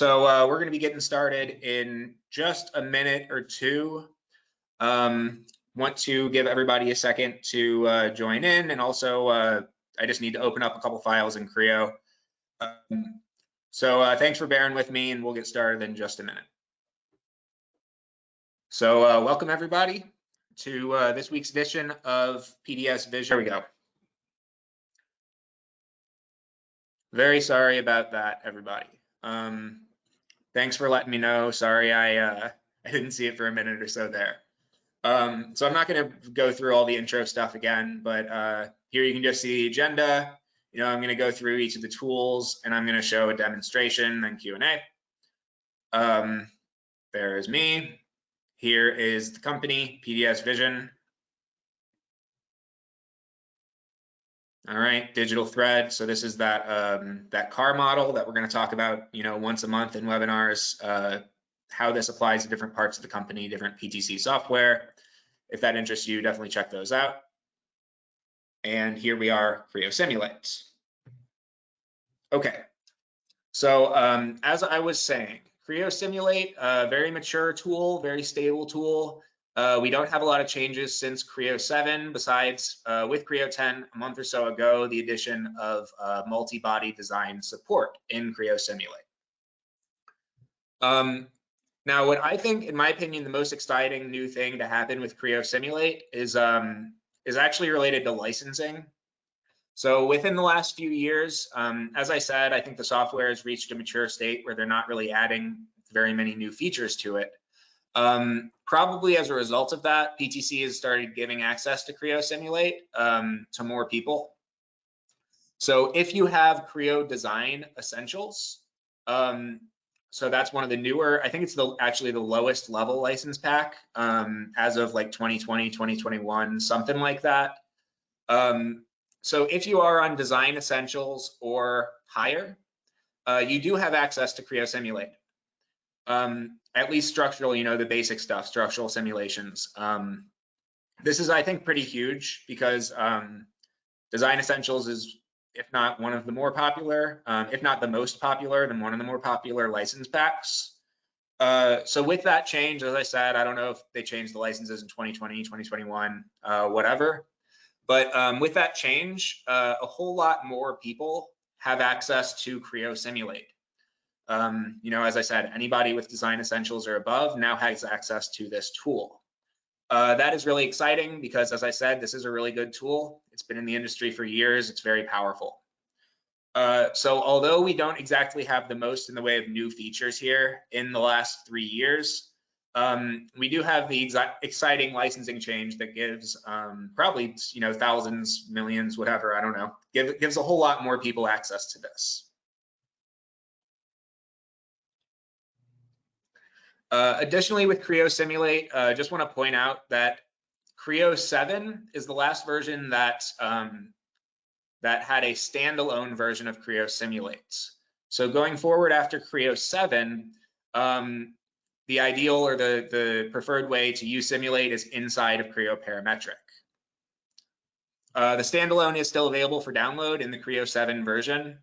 We're going to be getting started in just a minute or two. Want to give everybody a second to join in, and also I just need to open up a couple files in Creo. Thanks for bearing with me, and we'll get started in just a minute. Welcome everybody to this week's edition of PDSVISION. There we go. Very sorry about that, everybody. Thanks for letting me know. Sorry, I didn't see it for a minute or so there. So I'm not going to go through all the intro stuff again, but here you can just see the agenda. You know, I'm going to go through each of the tools, and I'm going to show a demonstration and Q&A. There is me. Here is the company, PDSVISION. All right, digital thread. So this is that car model that we're going to talk about, you know, once a month in webinars, how this applies to different parts of the company, different PTC software. If that interests you, definitely check those out. And here we are, Creo Simulate. Okay, so as I was saying, Creo Simulate, a very mature tool, very stable tool. We don't have a lot of changes since Creo 7, besides with Creo 10 a month or so ago, the addition of multi-body design support in Creo Simulate. Now, what I think, in my opinion, the most exciting new thing to happen with Creo Simulate is actually related to licensing. So within the last few years, as I said, I think the software has reached a mature state where they're not really adding very many new features to it. Probably as a result of that, PTC has started giving access to Creo Simulate to more people. So if you have Creo Design Essentials, so that's one of the newer, I think it's actually the lowest level license pack as of like 2020, 2021, something like that. So if you are on Design Essentials or higher, you do have access to Creo Simulate. At least structural, you know, the basic stuff, structural simulations. This is, I think, pretty huge because Design Essentials is, if not one of the more popular, if not the most popular, then one of the more popular license packs. So with that change, as I said, I don't know if they changed the licenses in 2020, 2021, whatever. But with that change, a whole lot more people have access to Creo Simulate. You know, as I said, anybody with Design Essentials or above now has access to this tool. That is really exciting because, as I said, this is a really good tool. It's been in the industry for years. It's very powerful. So although we don't exactly have the most in the way of new features here in the last 3 years, we do have the exciting licensing change that gives probably, you know, thousands, millions, whatever, I don't know, gives a whole lot more people access to this. Additionally, with Creo Simulate, just want to point out that Creo 7 is the last version that that had a standalone version of Creo Simulate. So going forward after Creo 7, the ideal or the preferred way to use Simulate is inside of Creo Parametric. The standalone is still available for download in the Creo 7 version.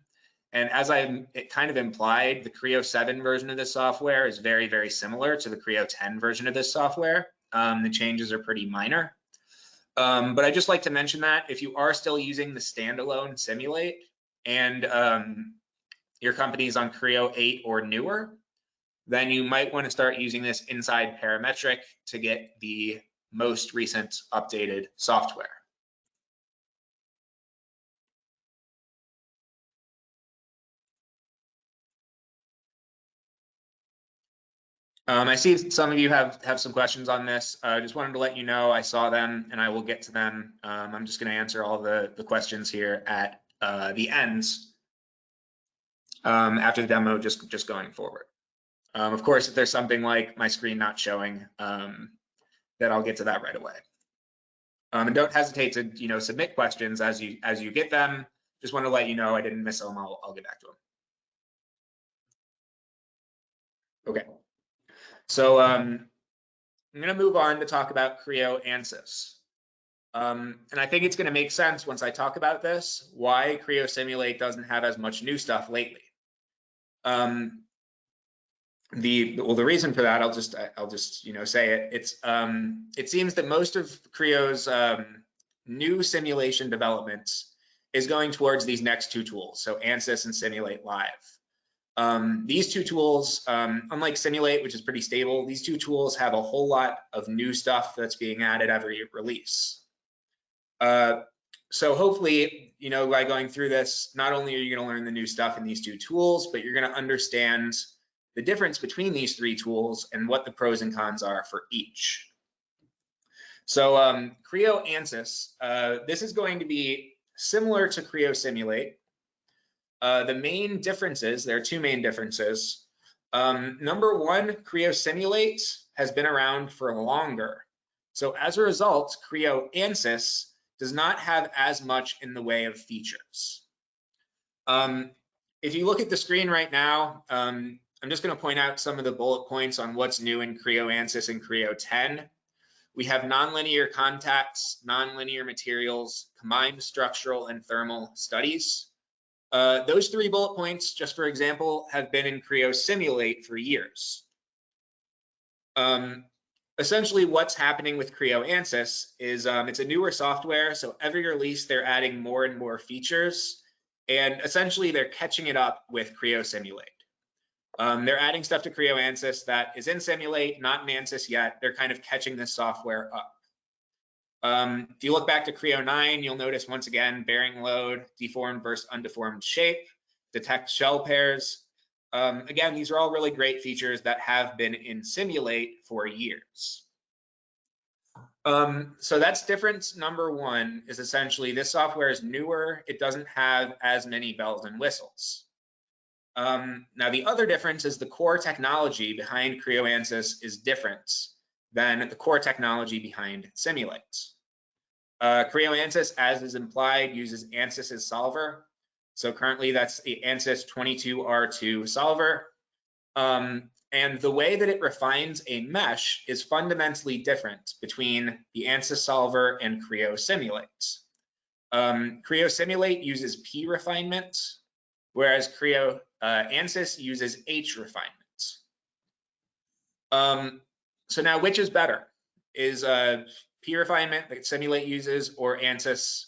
And as it kind of implied, the Creo 7 version of this software is very, very similar to the Creo 10 version of this software. The changes are pretty minor. But I'd just like to mention that if you are still using the standalone Simulate and your company is on Creo 8 or newer, then you might want to start using this inside Parametric to get the most recent updated software. I see some of you have some questions on this. I just wanted to let you know I saw them and I will get to them. I'm just going to answer all the questions here at the ends after the demo, just going forward. Of course, if there's something like my screen not showing, then I'll get to that right away. And don't hesitate to, you know, submit questions as you get them. Just want to let you know I didn't miss them. I'll get back to them. Okay. So I'm going to move on to talk about Creo Ansys. And I think it's going to make sense once I talk about this, why Creo Simulate doesn't have as much new stuff lately. the reason for that, I'll just say it. It seems that most of Creo's new simulation developments is going towards these next two tools, so Ansys and Simulate Live. These two tools, unlike Simulate, which is pretty stable, these two tools have a whole lot of new stuff that's being added every release. So hopefully, by going through this, not only are you going to learn the new stuff in these two tools, but you're going to understand the difference between these three tools and what the pros and cons are for each. So Creo Ansys, this is going to be similar to Creo Simulate. The main differences, there are two main differences. Number one, Creo Simulate has been around for longer. So as a result, Creo Ansys does not have as much in the way of features. If you look at the screen right now, I'm just going to point out some of the bullet points on what's new in Creo Ansys and Creo 10. We have nonlinear contacts, nonlinear materials, combined structural and thermal studies. Those three bullet points, just for example, have been in Creo Simulate for years. Essentially, what's happening with Creo Ansys is it's a newer software, so every release they're adding more and more features, and essentially they're catching it up with Creo Simulate. They're adding stuff to Creo Ansys that is in Simulate, not in Ansys yet. They're kind of catching this software up. If you look back to Creo 9, you'll notice once again, bearing load, deformed versus undeformed shape, detect shell pairs. Again, these are all really great features that have been in Simulate for years. So that's difference number one, is essentially this software is newer. It doesn't have as many bells and whistles. Now, the other difference is the core technology behind Creo Ansys is different than the core technology behind Simulate. Creo Ansys, as is implied, uses Ansys's solver. So currently that's the Ansys 22R2 solver. And the way that it refines a mesh is fundamentally different between the Ansys solver and Creo Simulate. Creo Simulate uses P refinement, whereas Creo Ansys uses H refinement. So now, which is better? Is P refinement that Simulate uses, or Ansys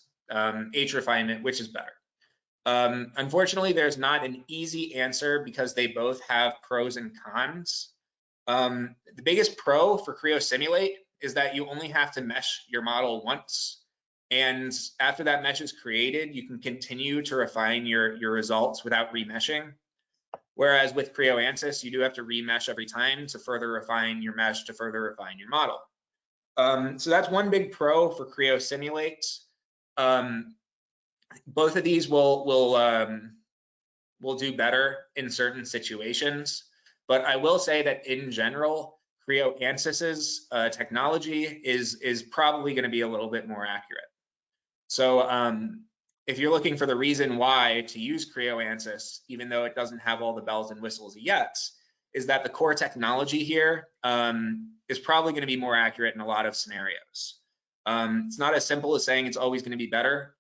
H refinement, which is better? Unfortunately, there's not an easy answer because they both have pros and cons. The biggest pro for Creo Simulate is that you only have to mesh your model once. And after that mesh is created, you can continue to refine your results without remeshing. Whereas with Creo Ansys, you do have to remesh every time to further refine your mesh, to further refine your model. So that's one big pro for Creo Simulate. Both of these will do better in certain situations, but I will say that in general, Creo Ansys's technology is probably going to be a little bit more accurate. So if you're looking for the reason why to use Creo Ansys, even though it doesn't have all the bells and whistles yet, is that the core technology here is probably going to be more accurate in a lot of scenarios. It's not as simple as saying it's always going to be better.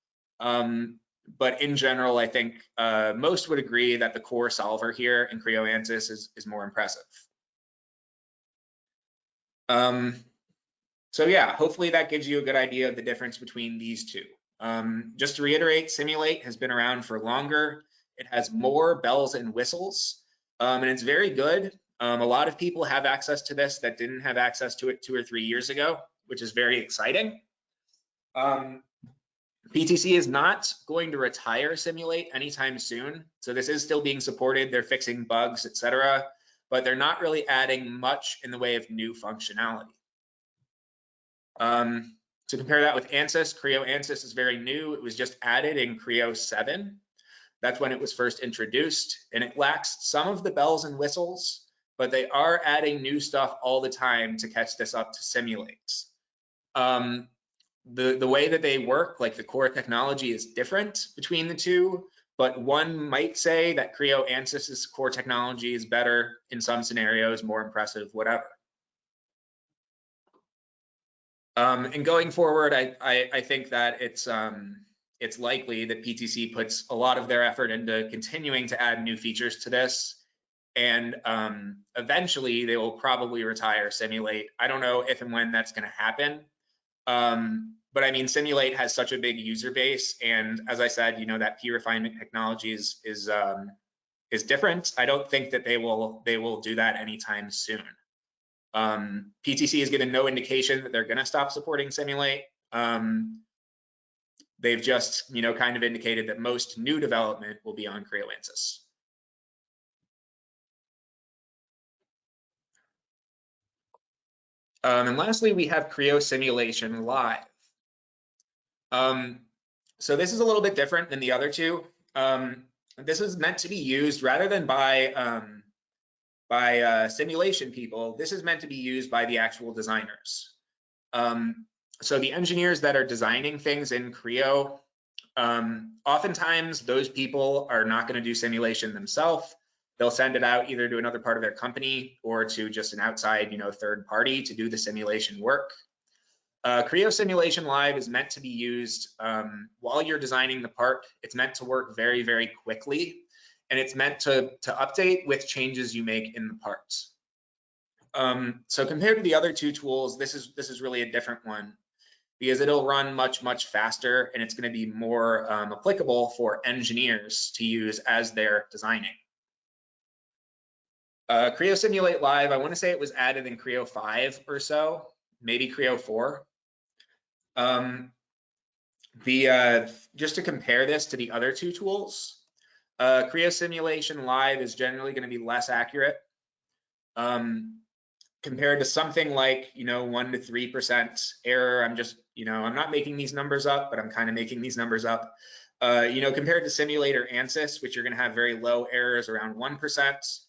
But in general, I think most would agree that the core solver here in Creo Ansys is more impressive. So yeah, hopefully that gives you a good idea of the difference between these two. Just to reiterate, Simulate has been around for longer. It has more bells and whistles, and it's very good. A lot of people have access to this that didn't have access to it 2 or 3 years ago, which is very exciting. PTC is not going to retire Simulate anytime soon. So this is still being supported. They're fixing bugs, etc., but they're not really adding much in the way of new functionality. To compare that with Ansys, Creo Ansys is very new. It was just added in Creo 7. That's when it was first introduced, and it lacks some of the bells and whistles, but they are adding new stuff all the time to catch this up to Simulate. The way that they work, like the core technology, is different between the two, but one might say that Creo Ansys's core technology is better in some scenarios, more impressive, whatever. And going forward, I think that it's likely that PTC puts a lot of their effort into continuing to add new features to this. And eventually they will probably retire Simulate. I don't know if and when that's going to happen. But I mean, Simulate has such a big user base, and as I said, you know, that P refinement technology is different. I don't think that they will do that anytime soon. PTC has given no indication that they're going to stop supporting Simulate. They've just, you know, kind of indicated that most new development will be on Creo Ansys. And lastly, we have Creo Simulation Live. So this is a little bit different than the other two. This is meant to be used rather than by simulation people. This is meant to be used by the actual designers. So the engineers that are designing things in Creo, oftentimes those people are not going to do simulation themselves. They'll send it out either to another part of their company or to just an outside, you know, third party to do the simulation work. Creo Simulation Live is meant to be used while you're designing the part. It's meant to work very, very quickly, and it's meant to update with changes you make in the parts. So compared to the other two tools, this is really a different one because it'll run much, much faster, and it's going to be more applicable for engineers to use as they're designing. Creo Simulate Live, I want to say it was added in Creo 5 or so, maybe Creo 4. Just to compare this to the other two tools, Creo Simulation Live is generally going to be less accurate compared to something like, you know, 1 to 3% error. I'm just, you know, I'm not making these numbers up, but I'm kind of making these numbers up. You know, compared to Simulate or Ansys, which you're going to have very low errors around 1%.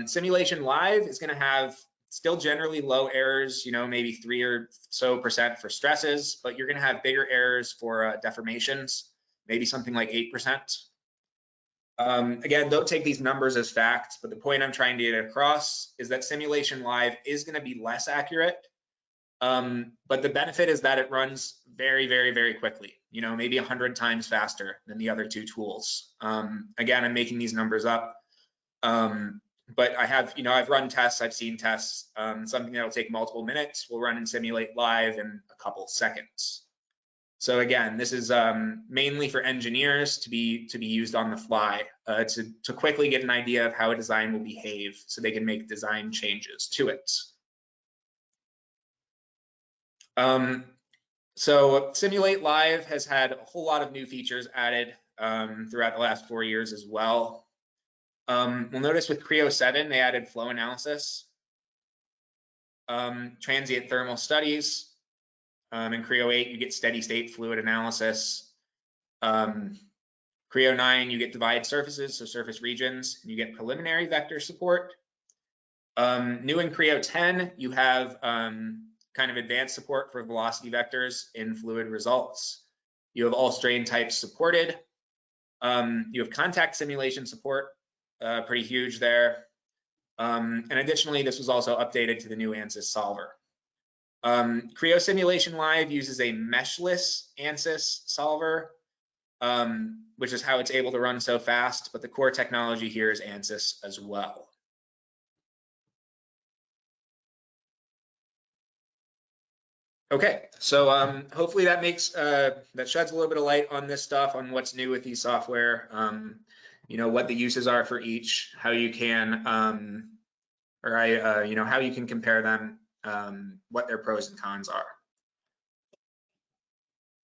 Simulation Live is going to have still generally low errors, you know, maybe 3 or so % for stresses, but you're going to have bigger errors for deformations, maybe something like 8%. Again, don't take these numbers as facts, but the point I'm trying to get across is that Simulation Live is going to be less accurate, but the benefit is that it runs very, very, very quickly, you know, maybe 100 times faster than the other two tools. Again, I'm making these numbers up. But I have, you know, I've run tests, I've seen tests. Something that'll take multiple minutes will run in Simulate Live in a couple seconds. So again, this is mainly for engineers to be used on the fly to quickly get an idea of how a design will behave so they can make design changes to it. So Simulate Live has had a whole lot of new features added throughout the last 4 years as well. We'll notice with Creo 7, they added flow analysis, transient thermal studies. In Creo 8, you get steady state fluid analysis. Creo 9, you get divide surfaces, so surface regions, and you get preliminary vector support. New in Creo 10, you have kind of advanced support for velocity vectors in fluid results. You have all strain types supported. You have contact simulation support. Pretty huge there. And additionally, this was also updated to the new Ansys solver. Creo Simulation Live uses a meshless Ansys solver, which is how it's able to run so fast, but the core technology here is Ansys as well. Okay, so hopefully that makes that sheds a little bit of light on this stuff, on what's new with these software. You know, what the uses are for each, how you can, you know, how you can compare them, what their pros and cons are.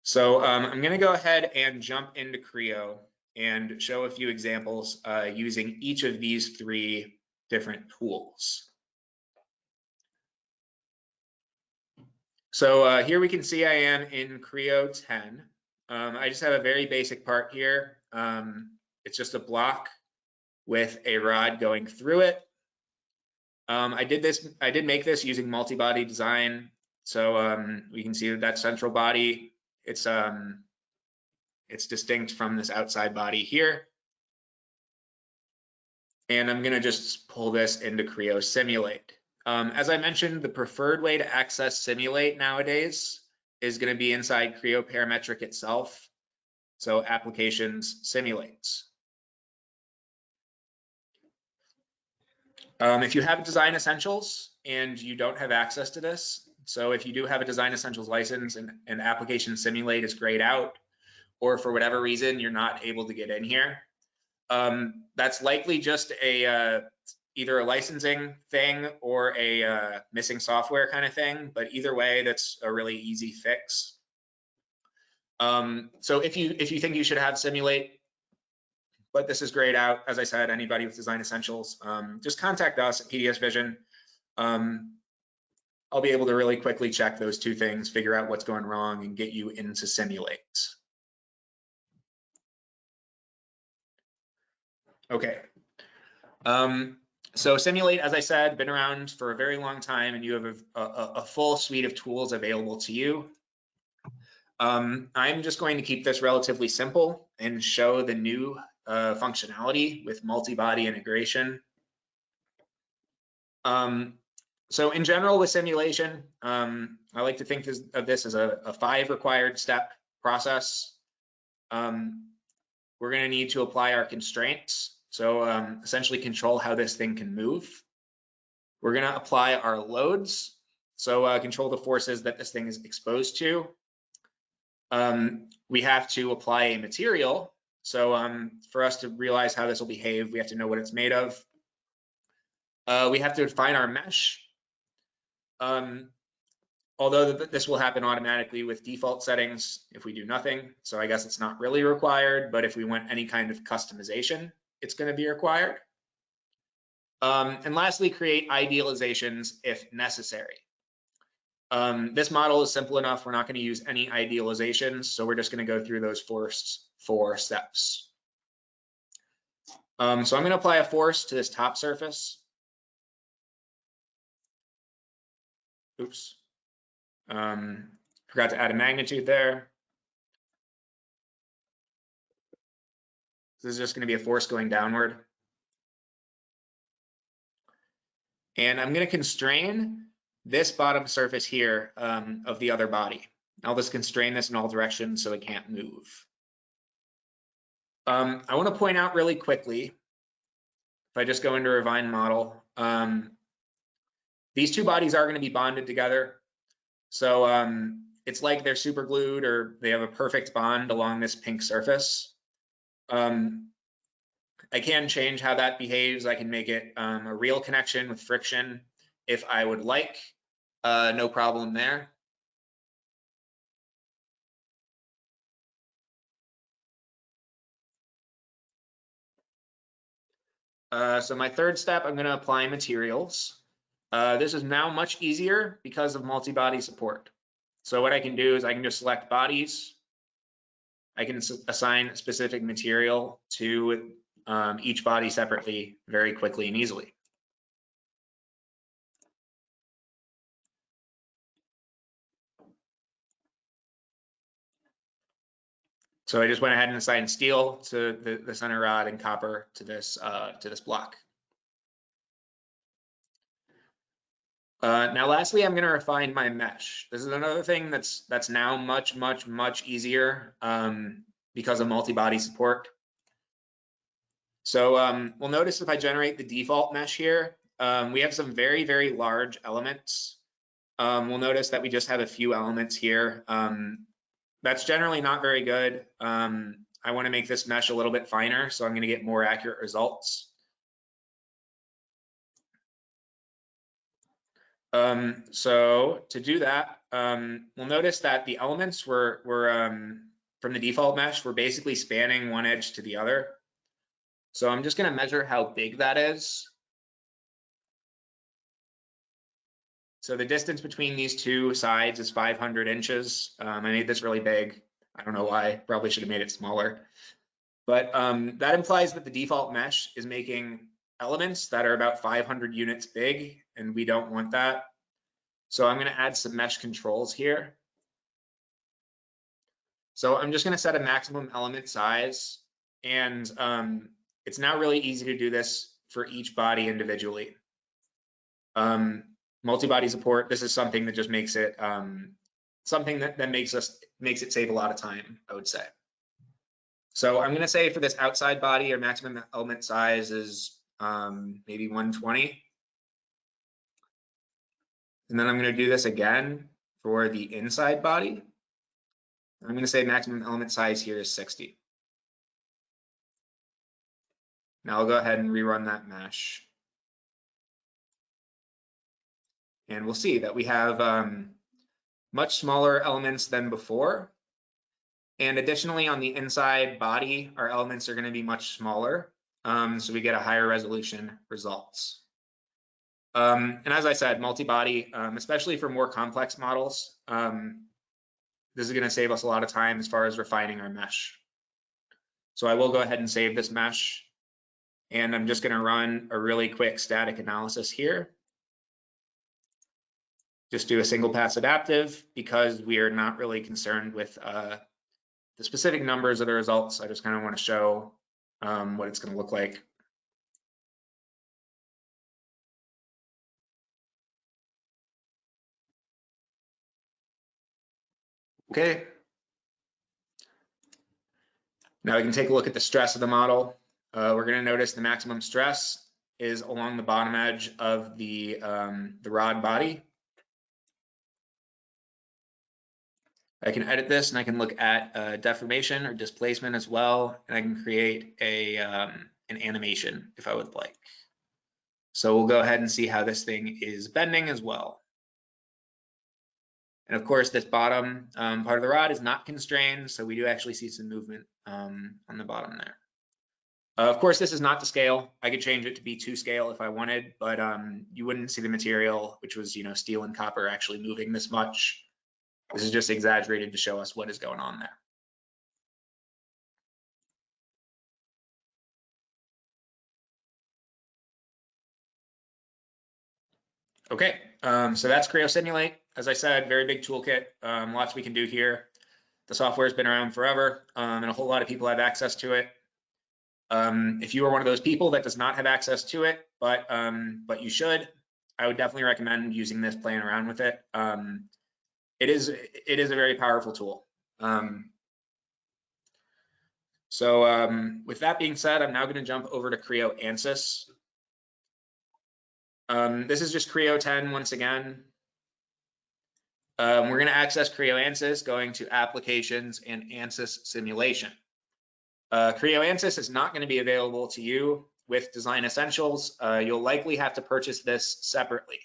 So I'm going to go ahead and jump into Creo and show a few examples using each of these 3 different tools. So here we can see I am in Creo 10. I just have a very basic part here. It's just a block with a rod going through it. I did make this using multi-body design. So we can see that central body, it's distinct from this outside body here. And I'm gonna just pull this into Creo Simulate. As I mentioned, the preferred way to access Simulate nowadays is gonna be inside Creo Parametric itself. So Applications, Simulates. If you have Design Essentials and you don't have access to this, so if you do have a Design Essentials license and Application Simulate is grayed out, or for whatever reason you're not able to get in here, that's likely just either a licensing thing or a missing software kind of thing, but either way, that's a really easy fix. So if you think you should have Simulate, but this is grayed out, as I said, anybody with Design Essentials, just contact us at PDSVISION. I'll be able to really quickly check those two things, figure out what's going wrong, and get you into Simulate. Okay. So Simulate, as I said, been around for a very long time, and you have a full suite of tools available to you. I'm just going to keep this relatively simple and show the new functionality with multi-body integration. So in general with simulation, I like to think of this as a 5 required step process. We're going to need to apply our constraints. So essentially control how this thing can move. We're going to apply our loads. So control the forces that this thing is exposed to. We have to apply a material. So for us to realize how this will behave, we have to know what it's made of. We have to define our mesh. Although this will happen automatically with default settings if we do nothing. So I guess it's not really required, but if we want any kind of customization, it's going to be required. And lastly, create idealizations if necessary. This model is simple enough. We're not going to use any idealizations. So we're just going to go through those first 4 steps. So I'm going to apply a force to this top surface. Oops. Forgot to add a magnitude there. This is just going to be a force going downward. And I'm going to constrain this bottom surface here of the other body. I'll just constrain this in all directions so it can't move. I want to point out really quickly, if I just go into Refine Model, these 2 bodies are going to be bonded together. So it's like they're super glued or they have a perfect bond along this pink surface. I can change how that behaves. I can make it a real connection with friction if I would like. No problem there. So my 3rd step, I'm going to apply materials. This is now much easier because of multi-body support. So what I can do is I can just select bodies. I can assign a specific material to each body separately very quickly and easily. So I just went ahead and assigned steel to the center rod and copper to this block. Now, lastly, I'm going to refine my mesh. This is another thing that's now much easier because of multi-body support. So we'll notice if I generate the default mesh here, we have some very large elements. We'll notice that we just have a few elements here. That's generally not very good. I want to make this mesh a little bit finer, so I'm going to get more accurate results. So to do that, we'll notice that the elements were from the default mesh, we're basically spanning one edge to the other. So I'm just going to measure how big that is. So the distance between these 2 sides is 500 inches. I made this really big. I don't know why, probably should have made it smaller. But that implies that the default mesh is making elements that are about 500 units big, and we don't want that. So I'm going to add some mesh controls here. So I'm just going to set a maximum element size, and it's now really easy to do this for each body individually. Multi-body support, this is something that just makes it something that makes it save a lot of time, I would say. So I'm going to say for this outside body, our maximum element size is maybe 120. And then I'm going to do this again for the inside body. I'm going to say maximum element size here is 60. Now I'll go ahead and rerun that mesh. And we'll see that we have much smaller elements than before. And additionally, on the inside body, our elements are going to be much smaller. So we get a higher resolution results. And as I said, multi-body, especially for more complex models, this is going to save us a lot of time as far as refining our mesh. So I will go ahead and save this mesh. And I'm just going to run a really quick static analysis here. Just do a single pass adaptive because we are not really concerned with the specific numbers of the results. I just kind of want to show what it's going to look like. Okay. Now we can take a look at the stress of the model. We're going to notice the maximum stress is along the bottom edge of the rod body. I can edit this and I can look at deformation or displacement as well, and I can create an animation if I would like. So we'll go ahead and see how this thing is bending as well. And of course, this bottom part of the rod is not constrained, so we do actually see some movement on the bottom there. Of course, this is not to scale. I could change it to be to scale if I wanted, but you wouldn't see the material, which was steel and copper, actually moving this much. This is just exaggerated to show us what is going on there. Okay, so that's Creo Simulate. As I said, very big toolkit, lots we can do here. The software has been around forever, and a whole lot of people have access to it. If you are one of those people that does not have access to it, but you should, I would definitely recommend using this, playing around with it. It is a very powerful tool. With that being said, I'm now going to jump over to Creo Ansys. This is just Creo 10 once again. We're going to access Creo Ansys, going to Applications and Ansys Simulation. Creo Ansys is not going to be available to you with Design Essentials. You'll likely have to purchase this separately.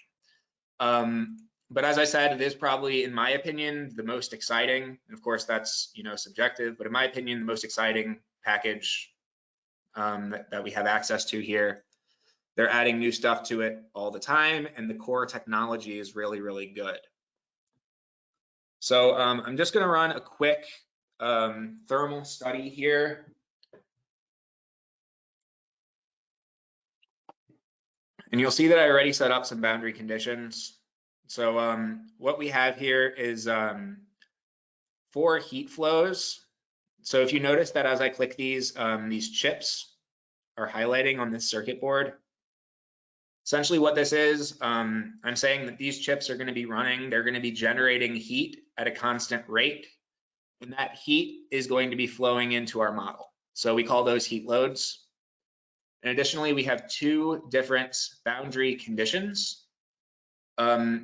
But as I said, it is probably, in my opinion, the most exciting. And of course, that's subjective, but in my opinion, the most exciting package that we have access to here. They're adding new stuff to it all the time, and the core technology is really, really good. So I'm just going to run a quick thermal study here. And you'll see that I already set up some boundary conditions. So what we have here is 4 heat flows. So if you notice that as I click these chips are highlighting on this circuit board, essentially what this is, I'm saying that these chips are going to be running, they're going to be generating heat at a constant rate, and that heat is going to be flowing into our model. So we call those heat loads. And additionally, we have 2 different boundary conditions.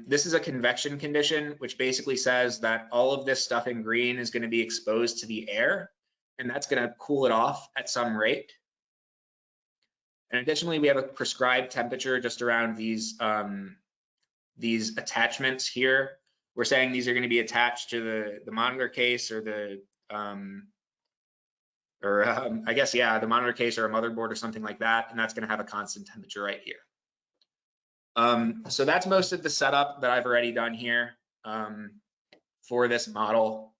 This is a convection condition, which basically says that all of this stuff in green is going to be exposed to the air, and that's going to cool it off at some rate. And additionally, we have a prescribed temperature just around these attachments here. We're saying these are going to be attached to the monitor case or the monitor case or a motherboard or something like that, and that's going to have a constant temperature right here. So that's most of the setup that I've already done here for this model.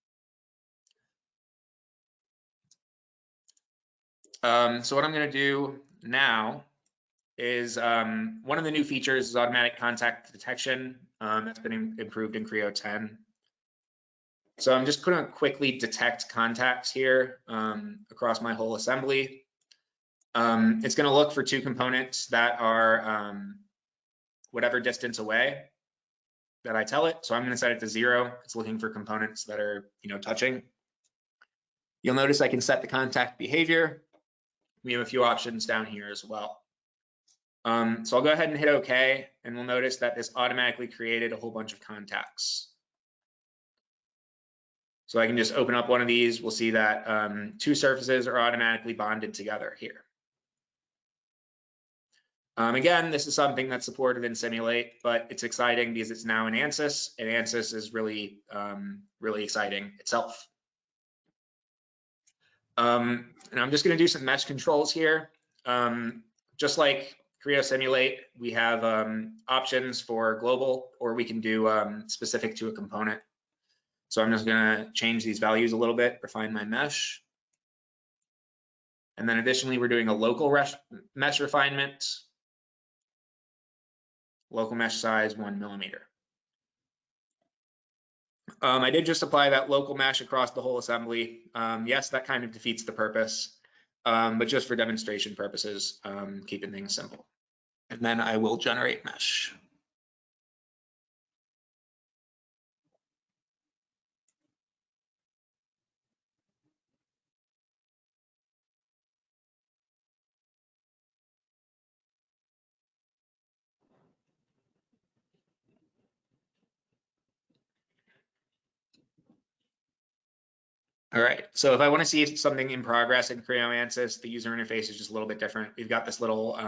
So what I'm going to do now is one of the new features is automatic contact detection. That's been improved in Creo 10. So I'm just going to quickly detect contacts here across my whole assembly. It's going to look for 2 components that are whatever distance away that I tell it. So I'm going to set it to 0. It's looking for components that are touching. You'll notice I can set the contact behavior. We have a few options down here as well. So I'll go ahead and hit OK, and we'll notice that this automatically created a whole bunch of contacts. So I can just open up one of these. We'll see that 2 surfaces are automatically bonded together here. Again, this is something that's supported in Simulate, but it's exciting because it's now in Ansys, and Ansys is really, really exciting itself. And I'm just going to do some mesh controls here. Just like Creo Simulate, we have options for global, or we can do specific to a component. So I'm just going to change these values a little bit, refine my mesh. And then additionally, we're doing a local mesh refinement. Local mesh size 1 millimeter. I did just apply that local mesh across the whole assembly. Yes, that kind of defeats the purpose, but just for demonstration purposes, keeping things simple. And then I will generate mesh. All right, so if I want to see something in progress in Creo Ansys, the user interface is just a little bit different. We've got this little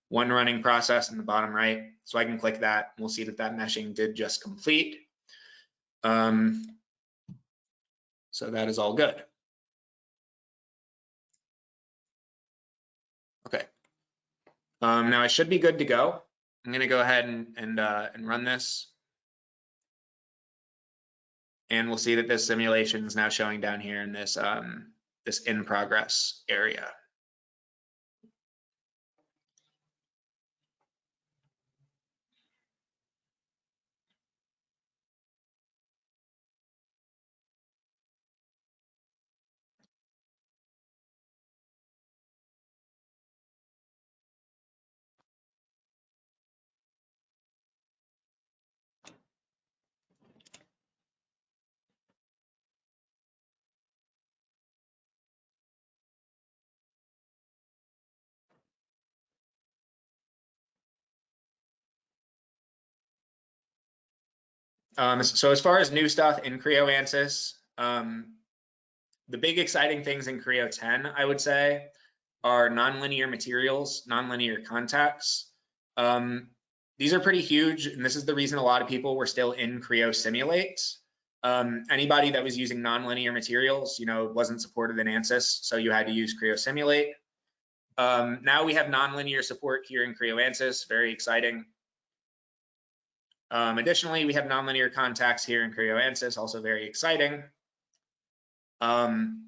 one running process in the bottom right, so I can click that. We'll see that that meshing did just complete. So that is all good. Okay. Now I should be good to go. I'm going to go ahead and run this. And we'll see that this simulation is now showing down here in this, this in progress area. So as far as new stuff in Creo Ansys, the big exciting things in Creo 10, I would say, are nonlinear materials, nonlinear contacts. These are pretty huge, and this is the reason a lot of people were still in Creo Simulate. Anybody that was using nonlinear materials, wasn't supported in Ansys, so you had to use Creo Simulate. Now we have nonlinear support here in Creo Ansys, very exciting. Additionally, we have nonlinear contacts here in Creo Ansys, also very exciting. And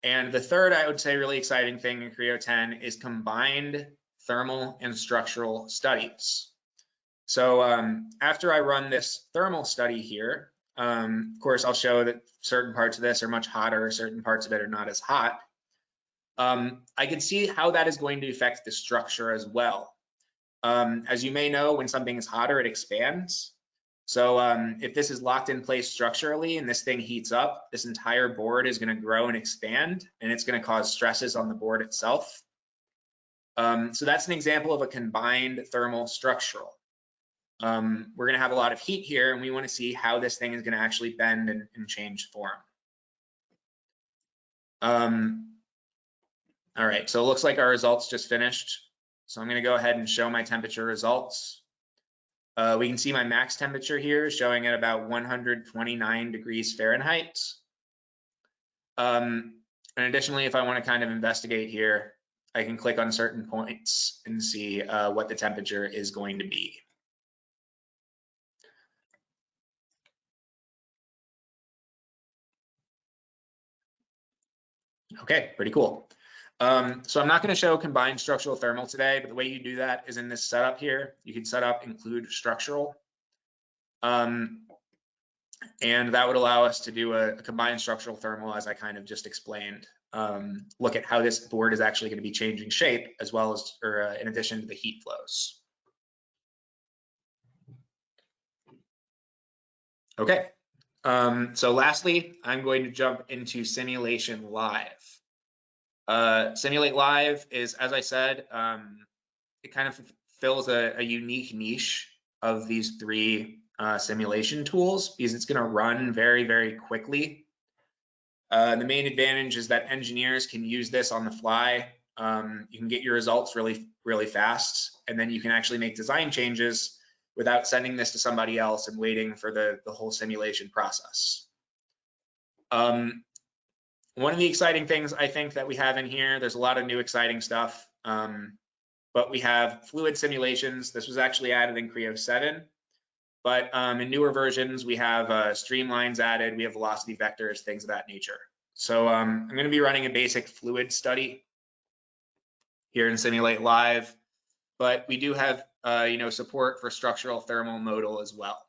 the third, I would say, really exciting thing in Creo 10 is combined thermal and structural studies. So after I run this thermal study here, of course, I'll show that certain parts of this are much hotter, certain parts of it are not as hot. I can see how that is going to affect the structure as well. As you may know, when something is hotter, it expands. So if this is locked in place structurally and this thing heats up, this entire board is going to grow and expand, and it's going to cause stresses on the board itself. So that's an example of a combined thermal structural. We're going to have a lot of heat here, and we want to see how this thing is going to actually bend and change form. All right, so it looks like our results just finished. So I'm going to go ahead and show my temperature results. We can see my max temperature here showing at about 129 degrees Fahrenheit. And additionally, if I want to kind of investigate here, I can click on certain points and see what the temperature is going to be. Okay, pretty cool. So I'm not going to show combined structural thermal today, but the way you do that is in this setup here. You can set up include structural. And that would allow us to do a combined structural thermal, as I kind of just explained. Look at how this board is actually going to be changing shape, as well as, or in addition to the heat flows. Okay. So lastly, I'm going to jump into Simulation Live. Simulate Live is, as I said, it kind of fills a unique niche of these three simulation tools because it's going to run very, very quickly. The main advantage is that engineers can use this on the fly. You can get your results really, really fast, and then you can actually make design changes without sending this to somebody else and waiting for the whole simulation process. One of the exciting things I think that we have in here, there's a lot of new exciting stuff, but we have fluid simulations. This was actually added in Creo 7, but in newer versions, we have streamlines added, we have velocity vectors, things of that nature. So I'm going to be running a basic fluid study here in Simulate Live, but we do have support for structural thermal modal as well.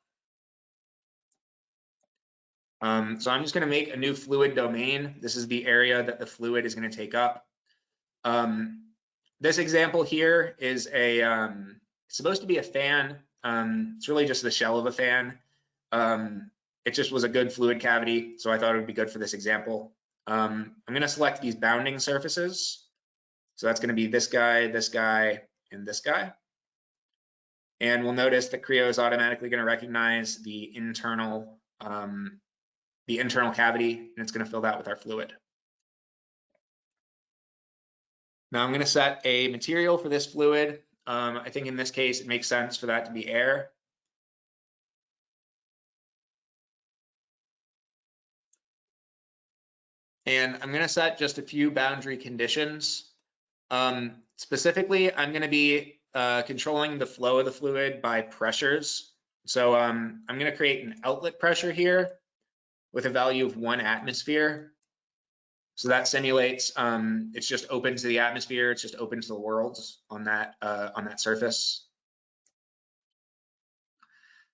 So I'm just going to make a new fluid domain. This is the area that the fluid is going to take up. This example here is it's supposed to be a fan. It's really just the shell of a fan. It just was a good fluid cavity, so I thought it would be good for this example. I'm going to select these bounding surfaces. So that's going to be this guy, and this guy. And we'll notice that Creo is automatically going to recognize the internal cavity, and it's going to fill that with our fluid. Now I'm going to set a material for this fluid. I think in this case, it makes sense for that to be air. And I'm going to set just a few boundary conditions. Specifically, I'm going to be controlling the flow of the fluid by pressures. So I'm going to create an outlet pressure here with a value of 1 atmosphere. So that simulates, it's just open to the atmosphere, it's just open to the worlds on that surface.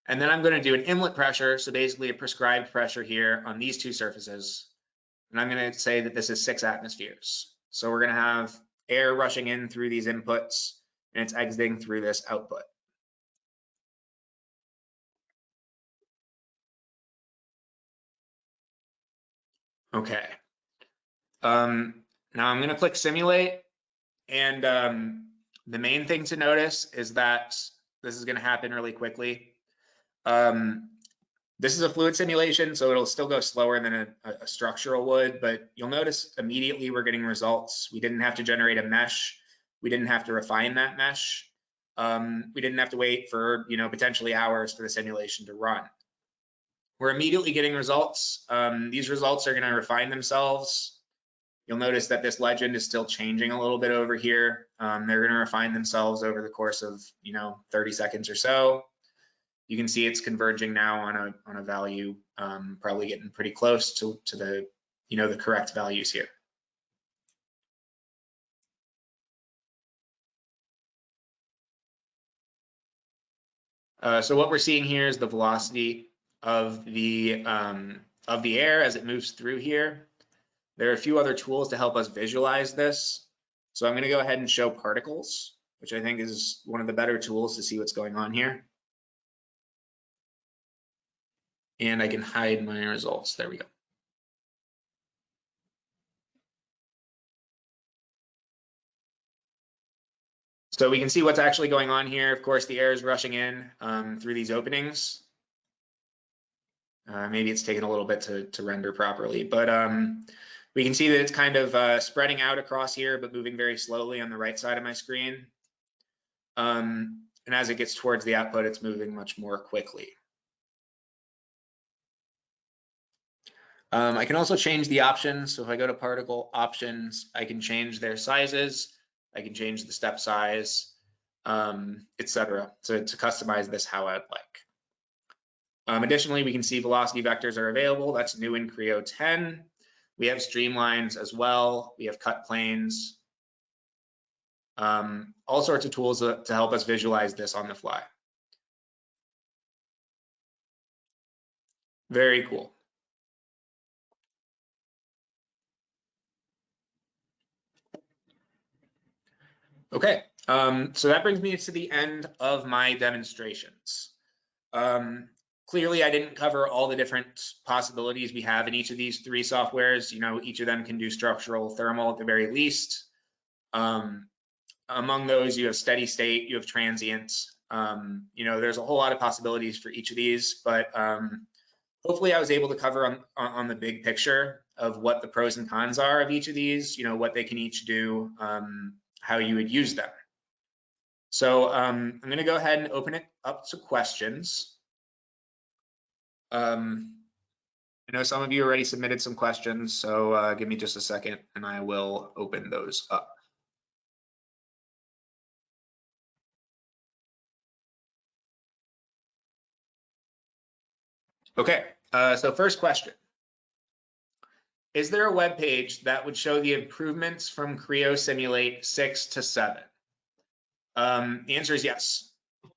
And then I'm going to do an inlet pressure, so basically a prescribed pressure here on these two surfaces. And I'm going to say that this is 6 atmospheres. So we're going to have air rushing in through these inputs, and it's exiting through this output. Okay. Now I'm going to click Simulate, and the main thing to notice is that this is going to happen really quickly. This is a fluid simulation, so it'll still go slower than a structural would, but you'll notice immediately we're getting results. We didn't have to generate a mesh. We didn't have to refine that mesh. We didn't have to wait for potentially hours for the simulation to run. We're immediately getting results. These results are going to refine themselves. You'll notice that this legend is still changing a little bit over here. They're going to refine themselves over the course of 30 seconds or so. You can see it's converging now on a value, probably getting pretty close to the the correct values here. So what we're seeing here is the velocity of the air as it moves through here. There are a few other tools to help us visualize this. So I'm going to go ahead and show particles, which I think is one of the better tools to see what's going on here. And I can hide my results. There we go. So we can see what's actually going on here. Of course, the air is rushing in through these openings. Maybe it's taken a little bit to render properly, but we can see that it's kind of spreading out across here, but moving very slowly on the right side of my screen. And as it gets towards the output, it's moving much more quickly. I can also change the options. So if I go to particle options, I can change their sizes. I can change the step size, etc. So to customize this how I'd like. Additionally, we can see velocity vectors are available. That's new in Creo 10. We have streamlines as well. We have cut planes. All sorts of tools to help us visualize this on the fly. Very cool. Okay, so that brings me to the end of my demonstrations. Clearly, I didn't cover all the different possibilities we have in each of these three softwares. Each of them can do structural thermal at the very least. among those, you have steady state, you have transients. There's a whole lot of possibilities for each of these, but hopefully I was able to cover on the big picture of what the pros and cons are of each of these, what they can each do, how you would use them. So I'm going to go ahead and open it up to questions. I know some of you already submitted some questions, so give me just a second and I will open those up. Okay, so first question. Is there a web page that would show the improvements from Creo Simulate 6 to 7? The answer is yes.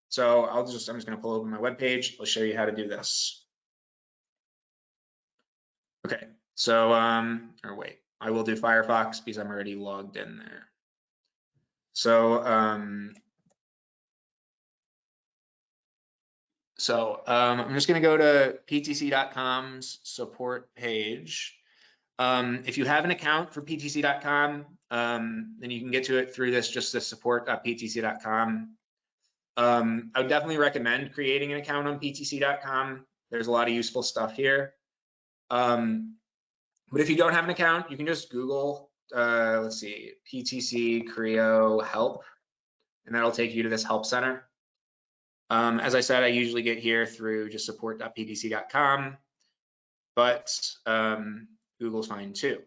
So I'm just going to pull open my web page. I'll show you how to do this. Okay, so or wait, I will do Firefox because I'm already logged in there. So I'm just going to go to ptc.com's support page. If you have an account for ptc.com, then you can get to it through just the support.ptc.com. I would definitely recommend creating an account on ptc.com. There's a lot of useful stuff here. But if you don't have an account, you can just Google, let's see, PTC Creo help, and that'll take you to this help center. As I said, I usually get here through just support.ptc.com, but Google's fine too.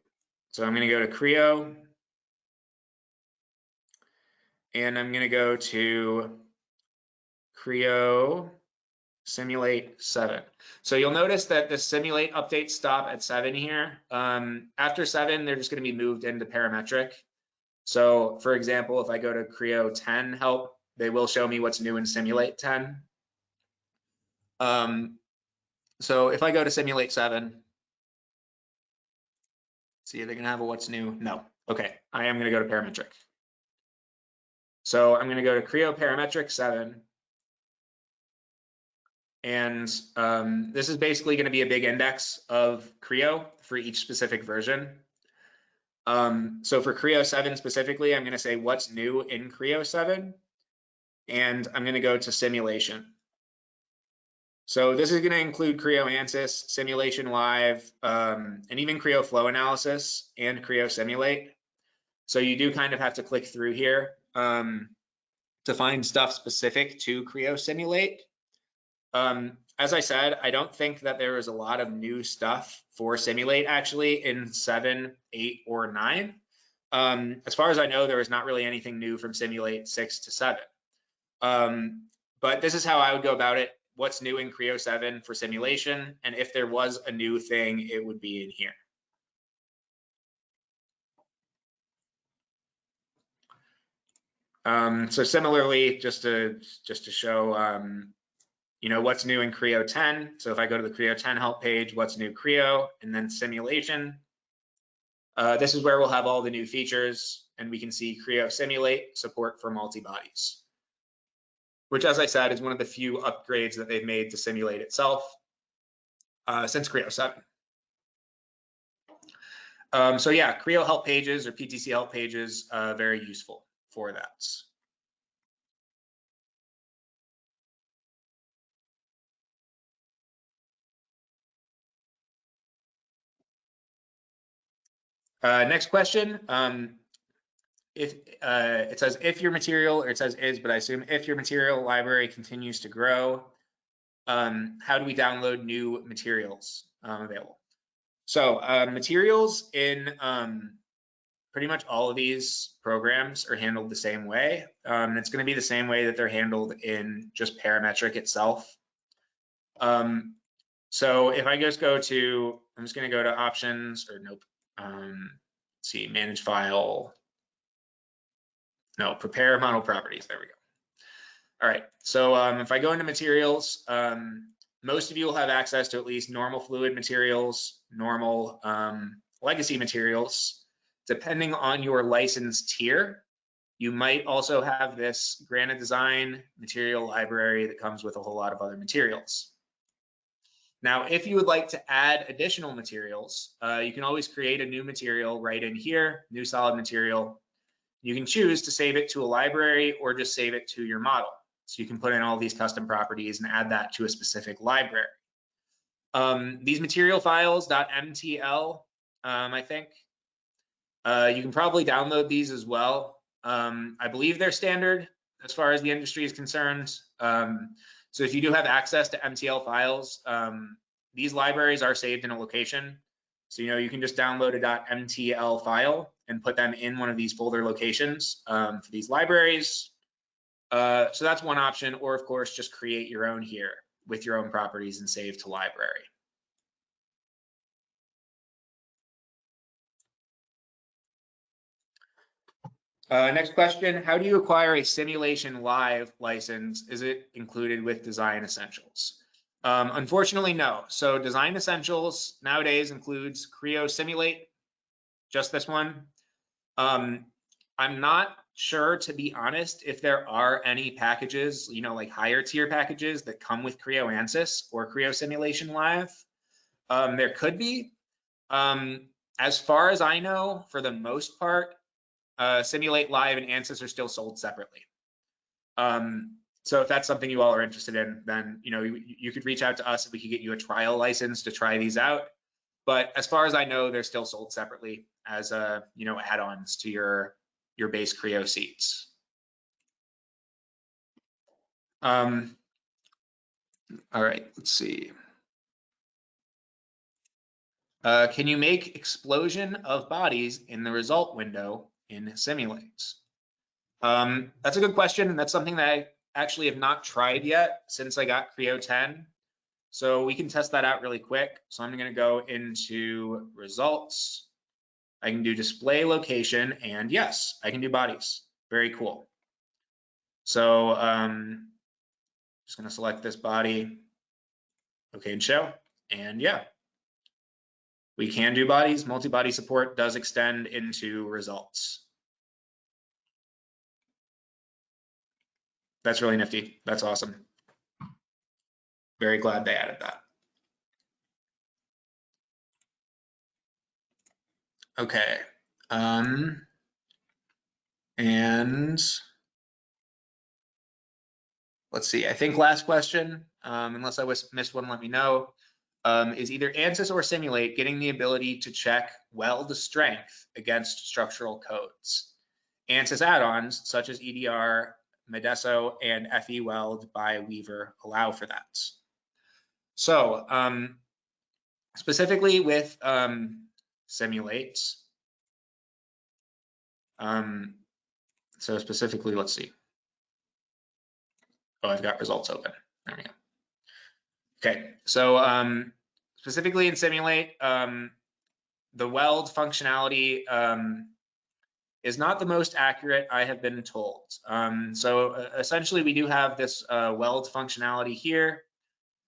So I'm going to go to Creo, and I'm going to go to Creo Simulate 7. So you'll notice that the Simulate updates stop at 7 here. After 7, they're just going to be moved into parametric. So for example, if I go to Creo 10 help, they will show me what's new in Simulate 10. So if I go to Simulate 7, see, are they going to have a what's new? No. Okay, I am going to go to parametric. So I'm going to go to Creo Parametric 7. And this is basically going to be a big index of Creo for each specific version. So for Creo 7 specifically, I'm going to say what's new in Creo 7. And I'm going to go to Simulation. So this is going to include Creo Ansys, Simulation Live, and even Creo Flow Analysis and Creo Simulate. So you do kind of have to click through here to find stuff specific to Creo Simulate. As I said, I don't think that there is a lot of new stuff for Simulate actually in 7, 8, or 9. As far as I know, there is not really anything new from Simulate 6 to 7. But this is how I would go about it. What's new in Creo 7 for simulation? And if there was a new thing, it would be in here. So similarly, just to show, what's new in Creo 10. So if I go to the Creo 10 help page, what's new Creo, and then simulation. This is where we'll have all the new features, and we can see Creo Simulate support for multi-bodies, which, as I said, is one of the few upgrades that they've made to Simulate itself since Creo 7. So yeah, Creo help pages or PTC help pages, very useful for that. Next question. If it says if your material, or it says is, but I assume if your material library continues to grow, how do we download new materials available? So materials in pretty much all of these programs are handled the same way. It's going to be the same way that they're handled in just parametric itself. So if I just go to, I'm just going to go to options, or nope. Let's see, manage file. No, prepare model properties. There we go. All right. So if I go into materials, most of you will have access to at least normal fluid materials, normal legacy materials. Depending on your license tier, you might also have this Granite Design material library that comes with a whole lot of other materials. Now, if you would like to add additional materials, you can always create a new material right in here, new solid material. you can choose to save it to a library or just save it to your model. So you can put in all these custom properties and add that to a specific library. These material files .mtl, I think, you can probably download these as well. I believe they're standard as far as the industry is concerned. So if you do have access to MTL files, these libraries are saved in a location. So, you can just download a .mtl file and put them in one of these folder locations for these libraries. So that's one option, or of course, just create your own here with your own properties and save to library. Next question, how do you acquire a Simulation Live license? Is it included with Design Essentials? Unfortunately, no. So Design Essentials nowadays includes Creo Simulate, just this one. I'm not sure, to be honest, if there are any packages, like higher tier packages that come with Creo Ansys or Creo Simulation Live. There could be. As far as I know, for the most part, Simulate Live and Ansys are still sold separately. So if that's something you all are interested in, then you could reach out to us if we could get you a trial license to try these out. But as far as I know, they're still sold separately as add-ons to your base Creo seats. All right, let's see. Can you make explosion of bodies in the result window in Simulate? That's a good question, and that's something that I actually have not tried yet since I got Creo 10. So we can test that out really quick. So I'm going to go into results. I can do display location, and yes, I can do bodies. Very cool. So just going to select this body. Okay, and show. And yeah, we can do bodies. Multi-body support does extend into results. That's really nifty. That's awesome. Very glad they added that. Okay. And let's see, I think last question, unless I missed one, let me know, is either Ansys or Simulate getting the ability to check weld strength against structural codes? Ansys add-ons such as EDR, Medesso, and FE Weld by Weaver allow for that. So specifically with Simulate, so specifically, let's see. Oh, I've got results open. There we go. Okay, so specifically in Simulate, the weld functionality is not the most accurate, I have been told. So essentially, we do have this weld functionality here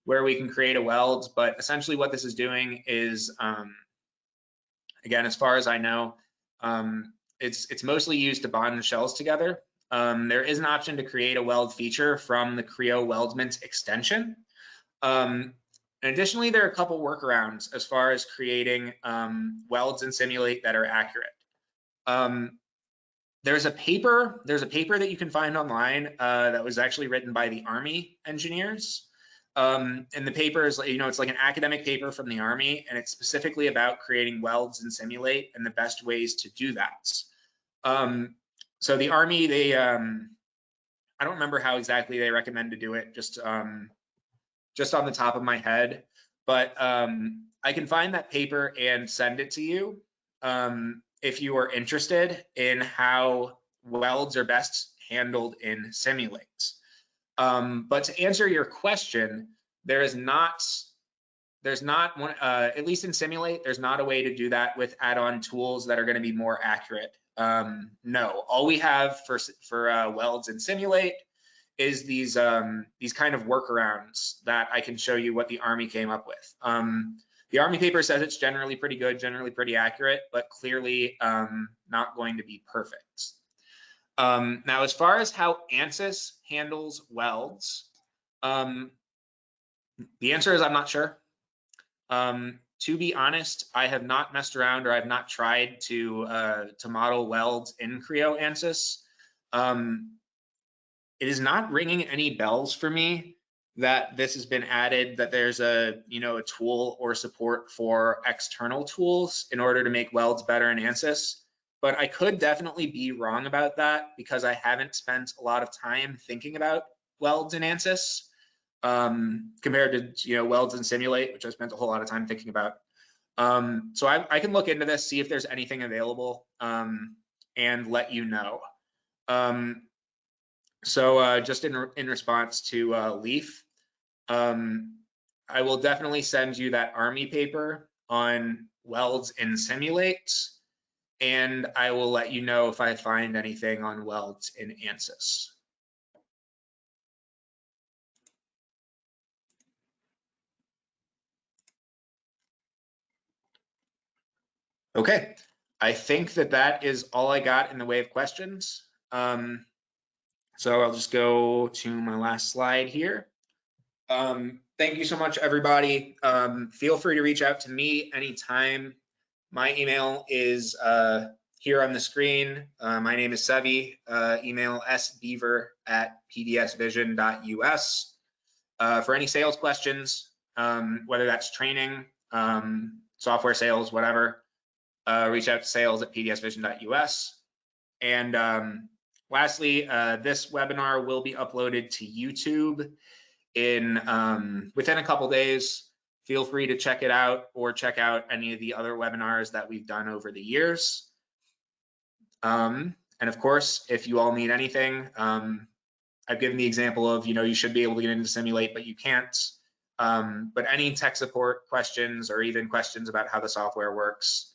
where we can create a weld, but essentially what this is doing is, again, as far as I know, it's mostly used to bond shells together. There is an option to create a weld feature from the Creo Weldment extension. And additionally, there are a couple workarounds as far as creating welds in Simulate that are accurate. There's a paper that you can find online that was actually written by the Army engineers. And the paper is, it's like an academic paper from the Army, and it's specifically about creating welds in Simulate and the best ways to do that. So the Army, they, I don't remember how exactly they recommend to do it, just on the top of my head, but I can find that paper and send it to you if you are interested in how welds are best handled in Simulate. But to answer your question, there's not one, at least in Simulate, there's not a way to do that with add-on tools that are going to be more accurate. No, all we have for welds in Simulate is these kind of workarounds that I can show you what the Army came up with. The Army paper says it's generally pretty good, generally pretty accurate, but clearly not going to be perfect. Now, as far as how Ansys handles welds, the answer is I'm not sure. To be honest, I have not messed around or I've not tried to model welds in Creo Ansys. It is not ringing any bells for me that this has been added, that there's a tool or support for external tools in order to make welds better in Ansys. But I could definitely be wrong about that because I haven't spent a lot of time thinking about welds in Ansys compared to welds in Simulate, which I spent a whole lot of time thinking about. So I can look into this, see if there's anything available, and let you know. So just in response to Leaf, I will definitely send you that Army paper on welds in Simulate, and I will let you know if I find anything on welds in Ansys. Okay, I think that is all I got in the way of questions. So I'll just go to my last slide here. Thank you so much, everybody. Feel free to reach out to me anytime. My email is here on the screen. My name is Sevi. Email sbeaver@pdsvision.us. For any sales questions, whether that's training, software sales, whatever, reach out to sales@pdsvision.us. And lastly, this webinar will be uploaded to YouTube within a couple days. Feel free to check it out or check out any of the other webinars that we've done over the years. And of course, if you all need anything, I've given the example of, you should be able to get into Simulate, but you can't. But any tech support questions or even questions about how the software works,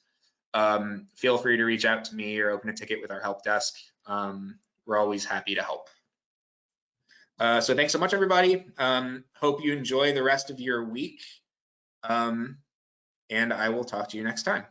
feel free to reach out to me or open a ticket with our help desk. We're always happy to help. So thanks so much, everybody. Hope you enjoy the rest of your week. And I will talk to you next time.